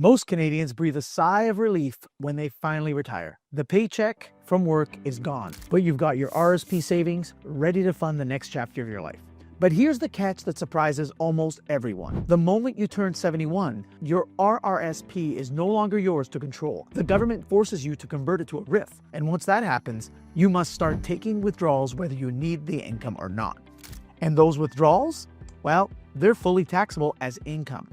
Most Canadians breathe a sigh of relief when they finally retire. The paycheck from work is gone, but you've got your RRSP savings ready to fund the next chapter of your life. But here's the catch that surprises almost everyone. The moment you turn 71, your RRSP is no longer yours to control. The government forces you to convert it to a RRIF, and once that happens, you must start taking withdrawals whether you need the income or not. And those withdrawals? Well, they're fully taxable as income.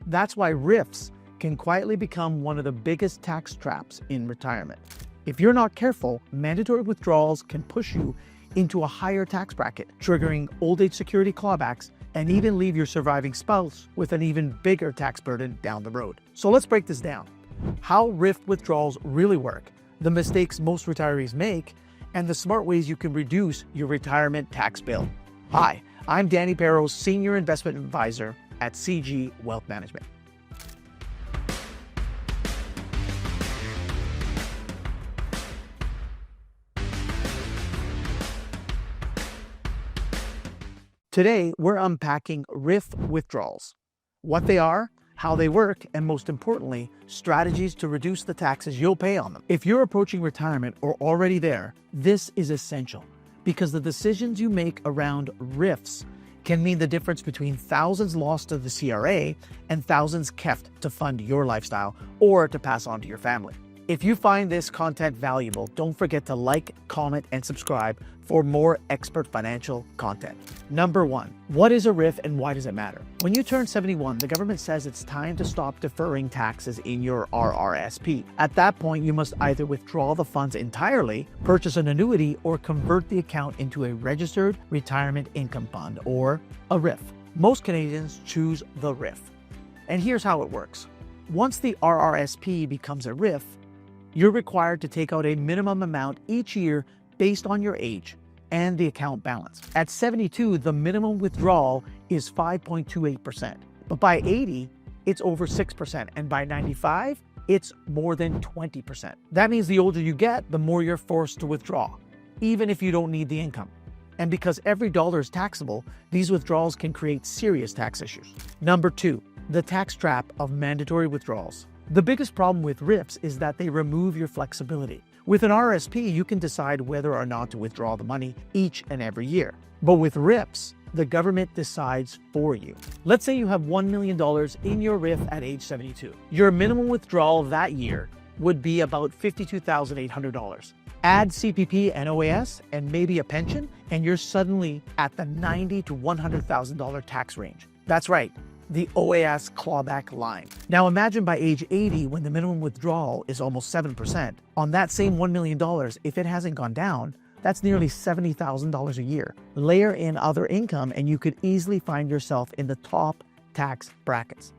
That's why RRIFs can quietly become one of the biggest tax traps in retirement. If you're not careful, mandatory withdrawals can push you into a higher tax bracket, triggering old age security clawbacks, and even leave your surviving spouse with an even bigger tax burden down the road. So let's break this down. How RRIF withdrawals really work, the mistakes most retirees make, and the smart ways you can reduce your retirement tax bill. Hi, I'm Danny Barrows, Senior Investment Advisor at CG Wealth Management. Today, we're unpacking RRIF withdrawals, what they are, how they work, and most importantly, strategies to reduce the taxes you'll pay on them. If you're approaching retirement or already there, this is essential because the decisions you make around RRIFs can mean the difference between thousands lost to the CRA and thousands kept to fund your lifestyle or to pass on to your family. If you find this content valuable, don't forget to like, comment, and subscribe for more expert financial content. Number 1, what is a RRIF and why does it matter? When you turn 71, the government says it's time to stop deferring taxes in your RRSP. At that point, you must either withdraw the funds entirely, purchase an annuity, or convert the account into a registered retirement income fund, or a RRIF. Most Canadians choose the RRIF. And here's how it works. Once the RRSP becomes a RRIF, you're required to take out a minimum amount each year based on your age and the account balance. At 72, the minimum withdrawal is 5.28%, but by 80, it's over 6%, and by 95, it's more than 20%. That means the older you get, the more you're forced to withdraw, even if you don't need the income. And because every dollar is taxable, these withdrawals can create serious tax issues. Number 2, the tax trap of mandatory withdrawals. The biggest problem with RRIFs is that they remove your flexibility. With an RRSP, you can decide whether or not to withdraw the money each and every year. But with RRIFs, the government decides for you. Let's say you have $1 million in your RRIF at age 72. Your minimum withdrawal that year would be about $52,800. Add CPP and OAS and maybe a pension, and you're suddenly at the $90,000 to $100,000 tax range. That's right, the OAS clawback line. Now imagine by age 80 when the minimum withdrawal is almost 7%. On that same $1 million, if it hasn't gone down, that's nearly $70,000 a year. Layer in other income and you could easily find yourself in the top tax brackets.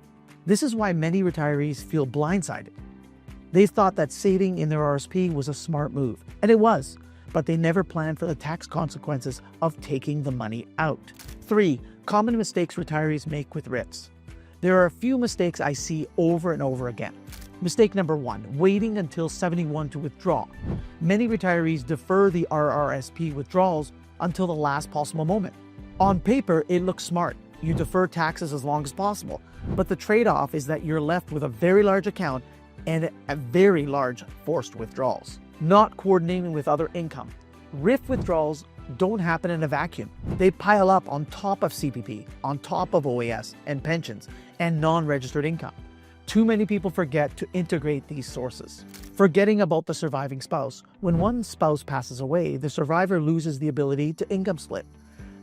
This is why many retirees feel blindsided. They thought that saving in their RRSP was a smart move, and it was, but they never planned for the tax consequences of taking the money out. 3. Common mistakes retirees make with RRIFs. There are a few mistakes I see over and over again. Mistake number 1, waiting until 71 to withdraw. Many retirees defer the RRSP withdrawals until the last possible moment. On paper, it looks smart. You defer taxes as long as possible, but the trade-off is that you're left with a very large account and a very large forced withdrawals. Not coordinating with other income. RRIF withdrawals don't happen in a vacuum. They pile up on top of CPP, on top of OAS and pensions and non-registered income. Too many people forget to integrate these sources. Forgetting about the surviving spouse. When one spouse passes away, the survivor loses the ability to income split.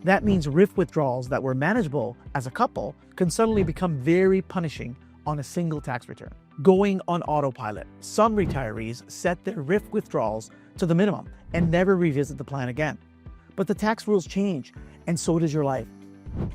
That means RRIF withdrawals that were manageable as a couple can suddenly become very punishing on a single tax return. Going on autopilot. Some retirees set their RRIF withdrawals to the minimum and never revisit the plan again. But the tax rules change, and so does your life.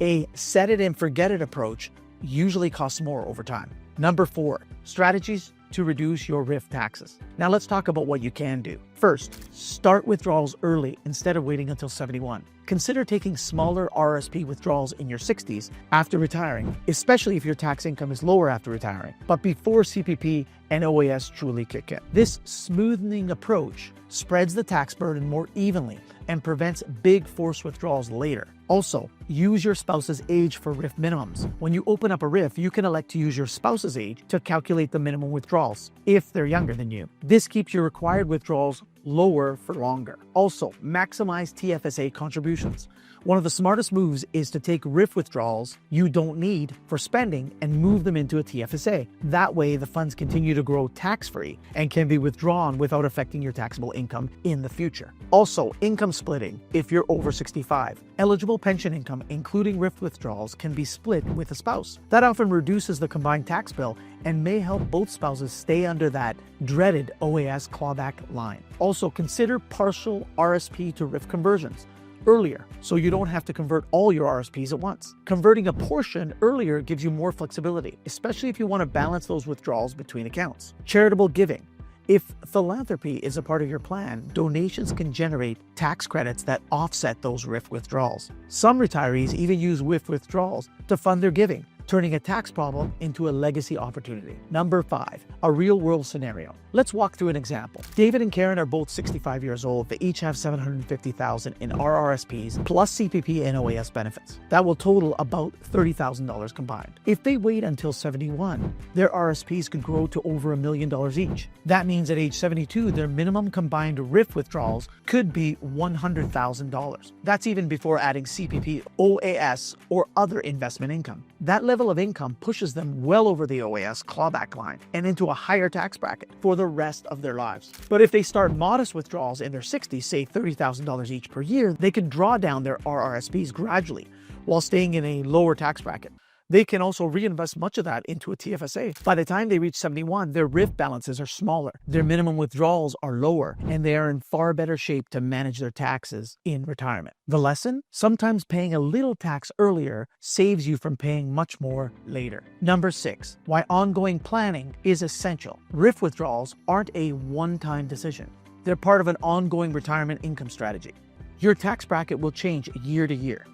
A set it and forget it approach usually costs more over time. Number 4, strategies to reduce your RRIF taxes. Now let's talk about what you can do. First, start withdrawals early instead of waiting until 71. Consider taking smaller RRSP withdrawals in your 60s after retiring, especially if your tax income is lower after retiring, but before CPP and OAS truly kick in. This smoothing approach spreads the tax burden more evenly, and prevents big forced withdrawals later. Also, use your spouse's age for RRIF minimums. When you open up a RRIF, you can elect to use your spouse's age to calculate the minimum withdrawals if they're younger than you. This keeps your required withdrawals lower for longer. Also, maximize TFSA contributions. One of the smartest moves is to take RRIF withdrawals you don't need for spending and move them into a TFSA. That way, the funds continue to grow tax-free and can be withdrawn without affecting your taxable income in the future. Also, income splitting if you're over 65. Eligible pension income, including RRIF withdrawals, can be split with a spouse. That often reduces the combined tax bill and may help both spouses stay under that dreaded OAS clawback line. Also, consider partial RSP to RRIF conversions earlier, so you don't have to convert all your RSPs at once. Converting a portion earlier gives you more flexibility, especially if you want to balance those withdrawals between accounts. Charitable giving. If philanthropy is a part of your plan, donations can generate tax credits that offset those RRIF withdrawals. Some retirees even use RRIF withdrawals to fund their giving, turning a tax problem into a legacy opportunity. Number 5, a real-world scenario. Let's walk through an example. David and Karen are both 65 years old. They each have $750,000 in RRSPs plus CPP and OAS benefits. That will total about $30,000 combined. If they wait until 71, their RRSPs could grow to over $1 million each. That means at age 72, their minimum combined RRIF withdrawals could be $100,000. That's even before adding CPP, OAS, or other investment income. That level of income pushes them well over the OAS clawback line and into a higher tax bracket for the rest of their lives. But if they start modest withdrawals in their 60s, say $30,000 each per year, they can draw down their RRSPs gradually while staying in a lower tax bracket. They can also reinvest much of that into a TFSA. By the time they reach 71, their RRIF balances are smaller, their minimum withdrawals are lower, and they are in far better shape to manage their taxes in retirement. The lesson? Sometimes paying a little tax earlier saves you from paying much more later. Number 6, why ongoing planning is essential. RRIF withdrawals aren't a one-time decision. They're part of an ongoing retirement income strategy. Your tax bracket will change year to year.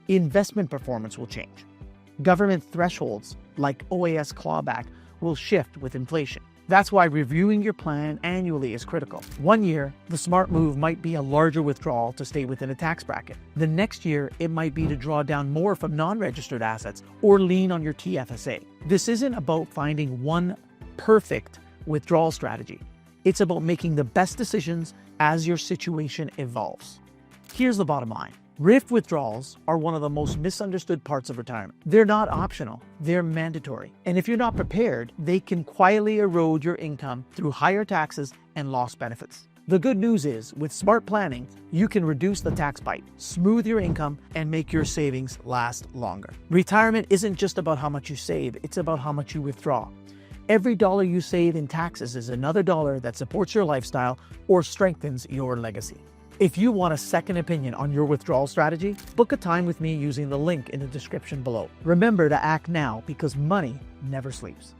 Investment performance will change. Government thresholds, like OAS clawback, will shift with inflation. That's why reviewing your plan annually is critical. One year, the smart move might be a larger withdrawal to stay within a tax bracket. The next year, it might be to draw down more from non-registered assets or lean on your TFSA. This isn't about finding one perfect withdrawal strategy. It's about making the best decisions as your situation evolves. Here's the bottom line. RRIF withdrawals are one of the most misunderstood parts of retirement. They're not optional, they're mandatory. And if you're not prepared, they can quietly erode your income through higher taxes and lost benefits. The good news is, with smart planning, you can reduce the tax bite, smooth your income, and make your savings last longer. Retirement isn't just about how much you save, it's about how much you withdraw. Every dollar you save in taxes is another dollar that supports your lifestyle or strengthens your legacy. If you want a second opinion on your withdrawal strategy, book a time with me using the link in the description below. Remember to act now because money never sleeps.